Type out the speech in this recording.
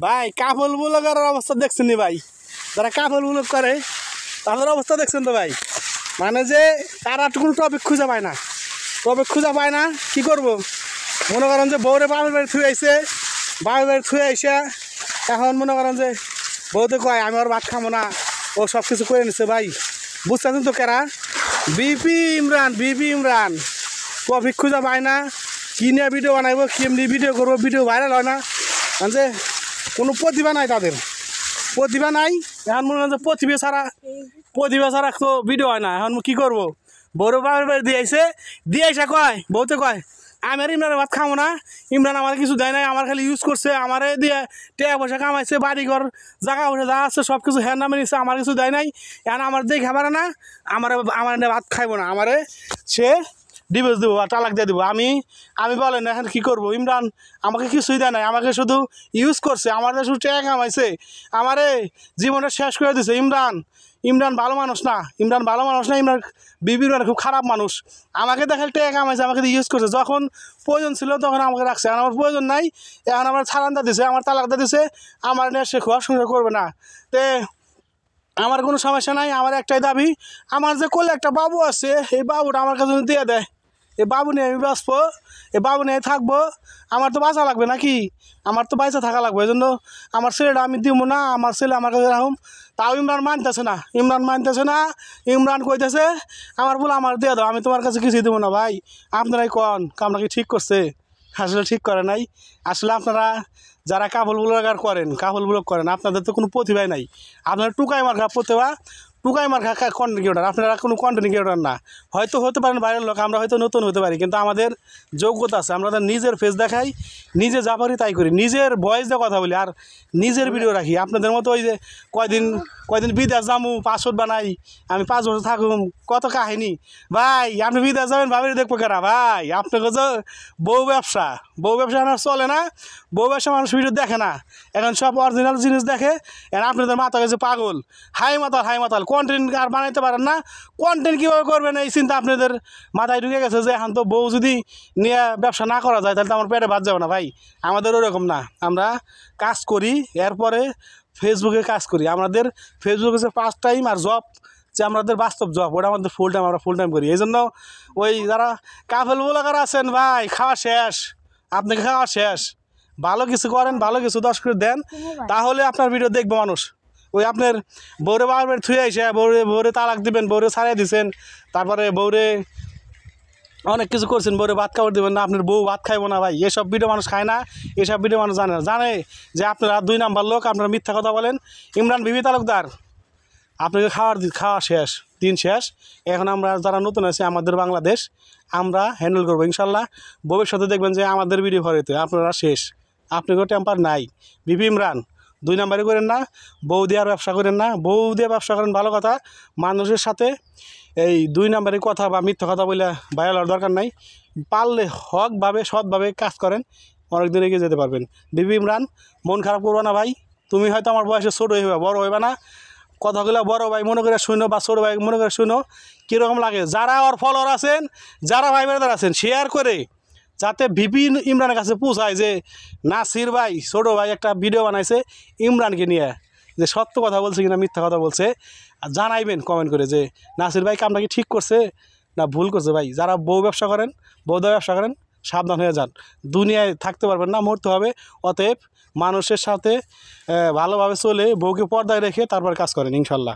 ভাই কাপল ব্লগার অবস্থা দেখছেন নি ভাই? যারা কাপল ব্লগ করে তাদের অবস্থা দেখছেন তো ভাই? মানে যে তারা কোনো টপিক খুঁজে পায় না, কি করব? মনে করেন যে বউরে বাপের বাড়ি থুয়ে আইসে, বাপের বাড়ি থুয়ে আইসা এখন মনে করেন যে বউতে কয় আমি আর ভাত খাবো না, ও সব কিছু করে নিচ্ছে ভাই। বুঝতেছেন তো কেরা? বিপি ইমরান টপিক খুঁজে পায় না, কি নিয়ে ভিডিও বানাইবো, কেমনি ভিডিও করবো, ভিডিও ভাইরাল হয় না। যে কোনো প্রতিভা নাই তাদের, প্রতিভা নাই। এখন মনে হয় যে প্রতিভা ছাড়া তো ভিডিও হয় না। এখন কি করবো? বড় বাবার বাড়ি দিয়ে আইসা কয়, বউতে কয় আমি আর ইমরানের ভাত খাবো না, ইমরান আমার কিছু দেয় নাই, আমার খালি ইউজ করছে, আমারে দিয়ে টাকা পয়সা কামাইছে, বাড়িঘর জায়গা পয়সা যা আছে সব কিছু হ্যাঁ নামে নিচ্ছে, আমার কিছু দেয় নাই। এখন আমার দিয়ে খাবার না, আমার ভাত খাইবো না, আমারে সে ডিভোর্স দেবো, তালাক দিয়ে দেবো। আমি বলেন এখন কী করবো? ইমরান আমাকে কিছুই দেয় নাই, আমাকে শুধু ইউজ করছে, আমাদের শুধু টাকা কামাইছে, আমারে জীবনটা শেষ করে দিছে। ইমরান ভালো মানুষ না, ইমরান বিবির মানে খুব খারাপ মানুষ। আমাকে দেখালে টাকা কামাইছে, আমাকে ইউজ করছে, যখন প্রয়োজন ছিল তখন আমাকে রাখছে, এখন আমার প্রয়োজন নাই, এখন আমার ছাড়ানটা দিছে, আমার তালাকটা দিছে, আমার নিয়ে সে খুব সংসার করবে না। তে আমার কোনো সমস্যা নাই, আমার একটাই দাবি, আমার যে কোলে একটা বাবু আছে, এই বাবুটা আমার কাছে দিয়ে দেয়, এই বাবু নিয়ে আমি বাঁচবো, এই বাবু নিয়ে থাকবো, আমার তো বাঁচা লাগবে নাকি, আমার তো বাঁচা থাকা লাগবে। এই জন্য আমার ছেলেটা আমি দিব না, আমার ছেলে আমার কাছে রাখুম। তাও ইমরান মানতেছে না, ইমরান কইতেছে আমার বলে আমার দিয়ে দাও, আমি তোমার কাছে কিছুই দেবো না। ভাই আপনারাই কন, কামটা কি ঠিক করছে? আসলে ঠিক করে নাই। আসলে আপনারা যারা কাপল ব্লগ করেন আপনাদের তো কোনো প্রতিভাই নাই, আপনারা টুকাই মার্কা কন্টেন্ট ক্রিয়েটার, আপনারা কোনো কন্টেন্ট ক্রিয়েটার না। হয়তো হতে পারেন বাইরের লোক, আমরা হয়তো নতুন হতে পারি, কিন্তু আমাদের যোগ্যতা আছে, আমরা নিজের ফেস দেখাই, নিজে যা পারি তাই করি, নিজের ভয়েস দিয়ে কথা বলি, আর নিজের ভিডিও রাখি। আপনাদের মতো ওই যে কয়দিন বিদেশ যামু, পাসপোর্ট বানাই, আমি 5 বছর থাকুম, কত কাহিনী। ভাই আপনি বিদেশ যাবেন, ভাবির দেখবো কেনা? ভাই আপনাকে যে বউ ব্যবসা আমার চলে না, বউ ব্যবসা মানুষ ভিডিও দেখে না, এখন সব অরিজিনাল জিনিস দেখে। এখন আপনাদের মাথা গেছে পাগল, হাই মাতাল কন্টেন্ট আর বানাইতে পারেন না, কন্টেন্ট কীভাবে করবেন এই চিন্তা আপনাদের মাথায় ঢুকে গেছে যে এখন তো বউ যদি নিয়ে ব্যবসা না করা যায় তাহলে তো আমার পেটে ভাত যাবে না। ভাই আমাদের ওরকম না, আমরা কাজ করি, এরপরে ফেসবুকে কাজ করি। আমাদের ফেসবুক হচ্ছে পার্ট টাইম, আর জব যে আমাদের বাস্তব জব, ওটা আমাদের ফুল টাইম, আমরা ফুল টাইম করি। এই জন্য ওই যারা কাপল ব্লগার আছেন ভাই, খাওয়া শেষ, আপনাকে খাওয়া শেষ। ভালো কিছু করেন, ভালো কিছু দর্শক দেন, তাহলে আপনার ভিডিও দেখবে মানুষ। ওই আপনার বউরে বাবার থুয়ে আইসে বউরে তালাক দিবেন, বউরে ছাড়িয়ে দিচ্ছেন, তারপরে বউরে অনেক কিছু করছেন, বউরে ভাত খাবার দেবেন না, আপনার বউ ভাত খাইবো না। ভাই এসব ভিডিও মানুষ খায় না, এসব ভিডিও মানুষ জানে যে আপনারা 2 নাম্বার লোক, আপনারা মিথ্যা কথা বলেন। ইমরান বিবি তালুকদার আপনাকে খাওয়া শেষ, দিন শেষ। এখন আমরা যারা নতুন আছি, আমাদের বাংলাদেশ আমরা হ্যান্ডেল করবো ইনশাল্লাহ। ভবিষ্যতে দেখবেন যে আমাদের ভিডিও ভরেতে আপনারা শেষ, আপনাকেও টেম্পার নাই। বিবি ইমরান 2 নাম্বারই করেন না, বউ দেওয়ার ব্যবসা করেন না। বউ দিয়ে ব্যবসা করেন ভালো কথা, মানুষের সাথে এই 2 নাম্বারের কথা বা মিথ্যা কথা বলে ভাইরাল হওয়ার দরকার নাই। পারলে হকভাবে সৎভাবে কাজ করেন, অনেক দূর এগিয়ে যেতে পারবেন। বিবি ইমরান মন খারাপ করবো না ভাই, তুমি হয়তো আমার বয়সে ছোটো হইবা, বড় হইবা না, কথাগুলো বড় ভাই মনে করে শুনো বা ছোটো ভাই মনে করে শুনো, কীরকম লাগে। যারা ওর ফলোয়ার আছেন, যারা ভাই বোনেরা আছেন, শেয়ার করে যাতে বিপি ইমরানের কাছে পৌঁছায় যে নাসির ভাই ছোটো ভাই একটা ভিডিও বানাইছে ইমরানকে নিয়ে, যে সত্য কথা বলছে কিনা মিথ্যা কথা বলছে, জানাইবেন কমেন্ট করে যে নাসির ভাই কামটা কি ঠিক করছে না ভুল করছে। ভাই যারা বউ ব্যবসা করেন, সাবধান হয়ে যান, দুনিয়ায় থাকতে পারবেন না, মরতে হবে। অতএব মানুষের সাথে ভালোভাবে চলে বউকে পর্দায় রেখে তারপর কাজ করেন ইনশাল্লাহ।